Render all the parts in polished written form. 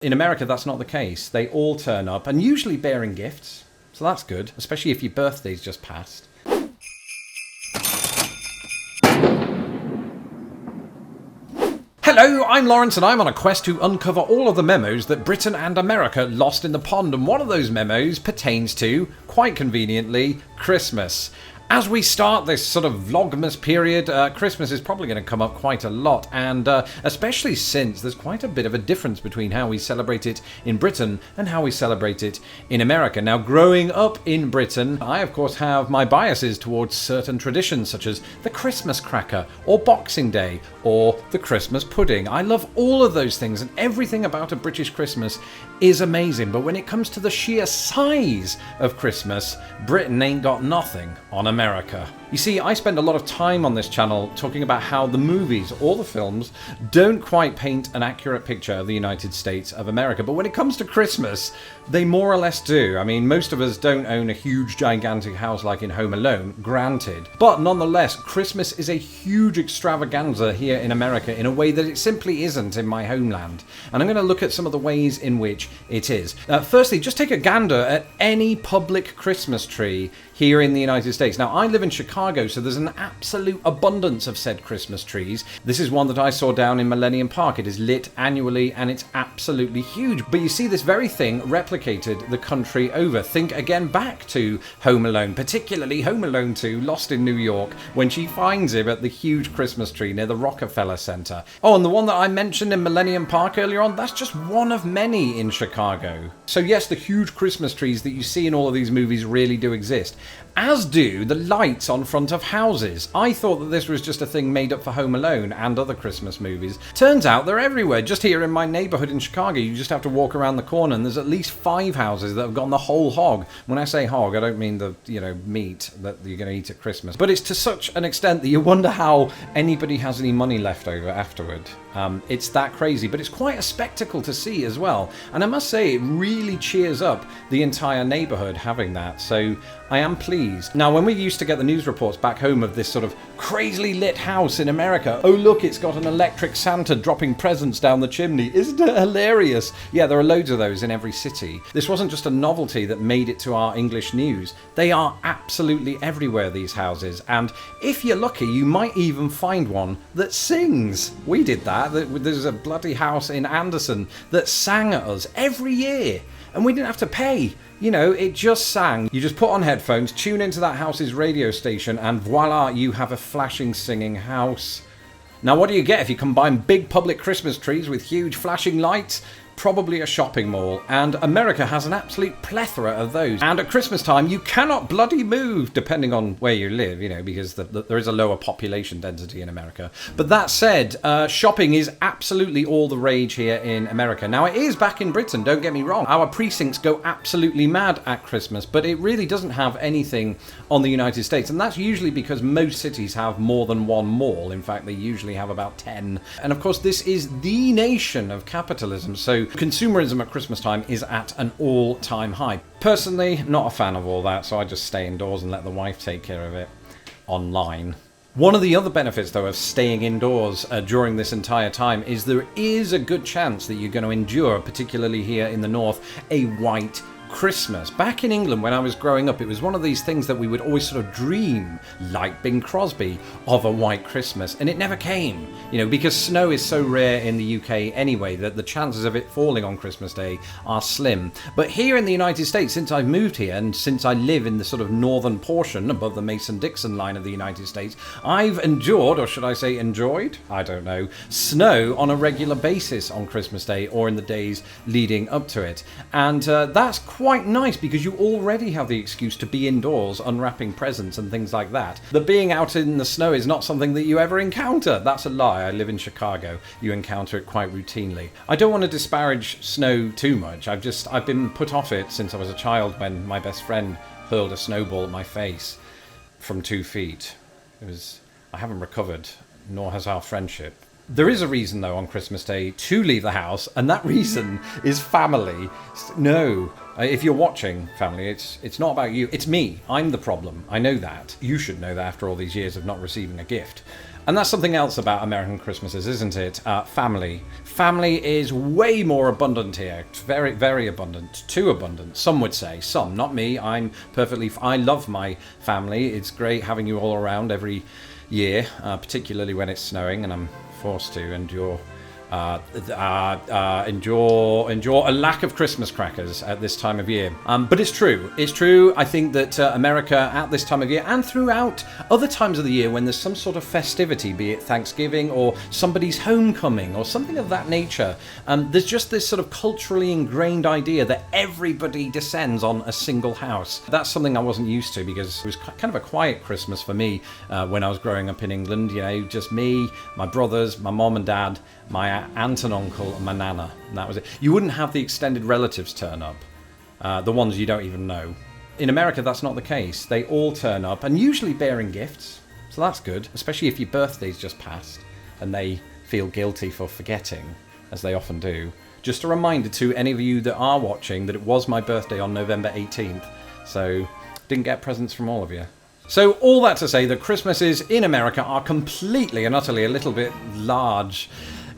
In America, that's not the case. They all turn up, and usually bearing gifts. So that's good, especially if your birthday's just passed. Hello, I'm Lawrence and I'm on a quest to uncover all of the memos that Britain and America lost in the pond, and one of those memos pertains to, quite conveniently, Christmas. As we start this sort of vlogmas period, Christmas is probably going to come up quite a lot, and especially since there's quite a bit of a difference between how we celebrate it in Britain and how we celebrate it in America. Now, growing up in Britain, I of course have my biases towards certain traditions such as the Christmas cracker, or Boxing Day, or the Christmas pudding. I love all of those things, and everything about a British Christmas is amazing, but when it comes to the sheer size of Christmas, Britain ain't got nothing on America. You see, I spend a lot of time on this channel talking about how the movies or the films don't quite paint an accurate picture of the United States of America, but when it comes to Christmas, they more or less do. I mean, most of us don't own a huge, gigantic house like in Home Alone, granted, but nonetheless, Christmas is a huge extravaganza here in America in a way that it simply isn't in my homeland, and I'm going to look at some of the ways in which it is. Firstly, just take a gander at any public Christmas tree here in the United States. Now, I live in Chicago, so there's an absolute abundance of said Christmas trees. This is one that I saw down in Millennium Park. It is lit annually and it's absolutely huge. But you see this very thing replicated the country over. Think again back to Home Alone, particularly Home Alone 2, Lost in New York, when she finds him at the huge Christmas tree near the Rockefeller Center. Oh, and the one that I mentioned in Millennium Park earlier on, that's just one of many in Chicago. So yes, the huge Christmas trees that you see in all of these movies really do exist. As do the lights on front of houses. I thought that this was just a thing made up for Home Alone and other Christmas movies. Turns out they're everywhere. Just here in my neighbourhood in Chicago, you just have to walk around the corner and there's at least 5 houses that have gone the whole hog. When I say hog, I don't mean the, meat that you're going to eat at Christmas. But it's to such an extent that you wonder how anybody has any money left over afterward. It's that crazy, but it's quite a spectacle to see as well. And I must say, it really cheers up the entire neighbourhood having that. So I am pleased. Now, when we used to get the news reports back home of this sort of crazily lit house in America, oh look, it's got an electric Santa dropping presents down the chimney. Isn't it hilarious? Yeah, there are loads of those in every city. This wasn't just a novelty that made it to our English news. They are absolutely everywhere, these houses. And if you're lucky, you might even find one that sings. We did that. There's a bloody house in Anderson that sang at us every year. And we didn't have to pay. It just sang. You just put on headphones, tune into that house's radio station, and voila, you have a flashing, singing house. Now, what do you get if you combine big public Christmas trees with huge flashing lights? Probably a shopping mall, and America has an absolute plethora of those. And at Christmas time, you cannot bloody move, depending on where you live, because there is a lower population density in America. But that said, shopping is absolutely all the rage here in America. Now, it is back in Britain, don't get me wrong. Our precincts go absolutely mad at Christmas, but it really doesn't have anything on the United States, and that's usually because most cities have more than one mall. In fact, they usually have about 10. And of course, this is the nation of capitalism, so consumerism at Christmas time is at an all-time high. Personally, not a fan of all that, so I just stay indoors and let the wife take care of it online. One of the other benefits, though, of staying indoors during this entire time is there is a good chance that you're going to endure, particularly here in the north, a white Christmas. Back in England when I was growing up, it was one of these things that we would always sort of dream, like Bing Crosby, of a white Christmas, and it never came, because snow is so rare in the UK anyway that the chances of it falling on Christmas Day are slim. But here in the United States, since I've moved here and since I live in the sort of northern portion above the Mason-Dixon line of the United States, I've endured, or should I say enjoyed, I don't know, snow on a regular basis on Christmas Day or in the days leading up to it. And that's quite nice because you already have the excuse to be indoors unwrapping presents and things like that. The being out in the snow is not something that you ever encounter. That's a lie. I live in Chicago. You encounter it quite routinely. I don't want to disparage snow too much. I've been put off it since I was a child when my best friend hurled a snowball at my face from 2 feet. I haven't recovered, nor has our friendship. There is a reason, though, on Christmas Day to leave the house, and that reason is family. No, if you're watching, family, it's not about you. It's me. I'm the problem. I know that. You should know that after all these years of not receiving a gift. And that's something else about American Christmases, isn't it? Family. family is way more abundant here. Very, very abundant. Too abundant, some would say. Some, not me. I love my family. It's great having you all around every year, particularly when it's snowing and I'm forced to endure a lack of Christmas crackers at this time of year. But it's true. It's true. I think that America at this time of year and throughout other times of the year when there's some sort of festivity, be it Thanksgiving or somebody's homecoming or something of that nature, there's just this sort of culturally ingrained idea that everybody descends on a single house. That's something I wasn't used to because it was kind of a quiet Christmas for me when I was growing up in England. You know, just me, my brothers, my mom and dad, my aunt and uncle, and my nana, and that was it. You wouldn't have the extended relatives turn up, the ones you don't even know. In America, that's not the case. They all turn up, and usually bearing gifts, so that's good, especially if your birthday's just passed, and they feel guilty for forgetting, as they often do. Just a reminder to any of you that are watching that it was my birthday on November 18th, so didn't get presents from all of you. So all that to say that Christmases in America are completely and utterly a little bit large.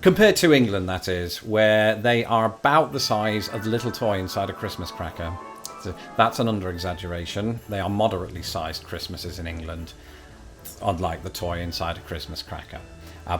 Compared to England, that is, where they are about the size of the little toy inside a Christmas cracker. So that's an under-exaggeration. They are moderately sized Christmases in England, unlike the toy inside a Christmas cracker.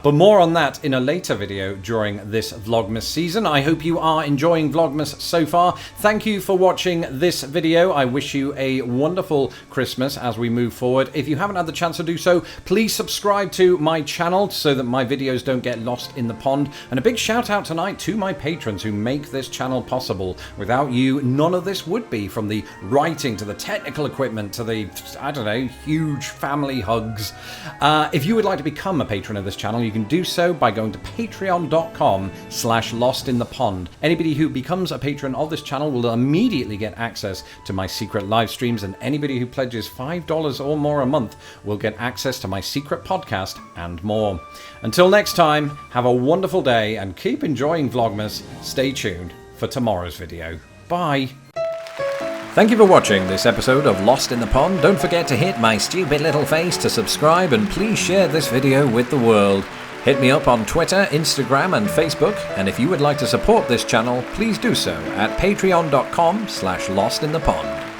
But more on that in a later video during this Vlogmas season. I hope you are enjoying Vlogmas so far. Thank you for watching this video. I wish you a wonderful Christmas as we move forward. If you haven't had the chance to do so, please subscribe to my channel so that my videos don't get lost in the pond. And a big shout out tonight to my patrons who make this channel possible. Without you, none of this would be, from the writing to the technical equipment to the, I don't know, huge family hugs. If you would like to become a patron of this channel, you can do so by going to patreon.com/lostinthepond. Anybody who becomes a patron of this channel will immediately get access to my secret live streams, and anybody who pledges $5 or more a month will get access to my secret podcast and more. Until next time, have a wonderful day and keep enjoying Vlogmas. Stay tuned for tomorrow's video. Bye. Thank you for watching this episode of Lost in the Pond. Don't forget to hit my stupid little face to subscribe, and please share this video with the world. Hit me up on Twitter, Instagram and Facebook, and if you would like to support this channel, please do so at patreon.com/lostinthepond.